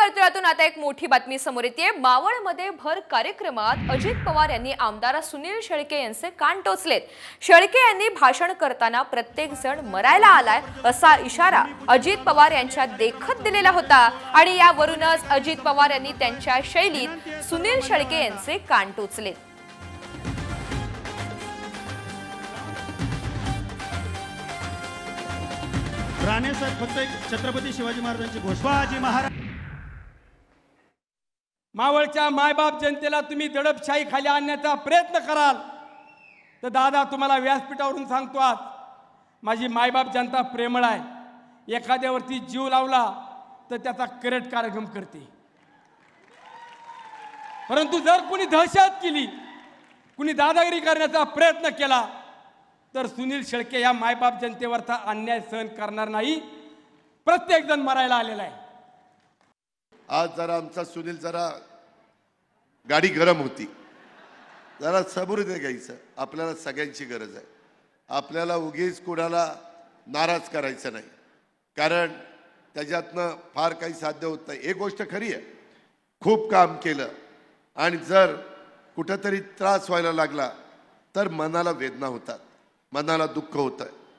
वर्तुळातून आता एक मोठी बातमी समोर येते। मावळमध्ये भर कार्यक्रमात अजित पवार यांनी आमदार सुनील शेळके यांचे कान टोचलेत। शेळके यांनी भाषण करताना प्रत्येक जण मरायला आलाय असा इशारा अजित पवार यांच्या देखत दिलेला होता आणि यावरूनच अजित पवार यांनी त्यांच्या शैलीत सुनील शेळके यांचे कान टोचले। राणेसाहेब फक्त एक छत्रपती शिवाजी महाराजांची घोषवाजी महाराज मावळच्या मायबाप जनतेला तुम्ही दडपशाही खाली आणण्याचा प्रयत्न कराल तर दादा तुम्हाला व्यासपीठावरून सांगतो, आज माझी मायबाप जनता प्रेमळ आहे। एखाद्यावरती जीव लावला तर त्याचा करेक्ट कार्यक्रम करते, परंतु जर कोणी दहशत केली, कोणी दादागिरी करण्याचा प्रयत्न केला तर सुनील शेळके या मायबाप जनतेवरचा अन्याय सहन करणार नाही। प्रत्येक जण मरायला आलेला आहे। आज जरा आमचा सुनील जरा गाडी गरम होती, जरा सबुरीने घ्यायचं। आपल्याला सगळ्यांची गरज आहे, आपल्याला उगीच कोणाला नाराज करायचं नाही, कारण त्याच्यातनं फार काही साध्य होत नाही। एक गोष्ट खरी आहे, खूप काम केलं आणि जर कुठेतरी त्रास व्हायला लागला तर मनाला वेदना होतात, मनाला दुःख होतं।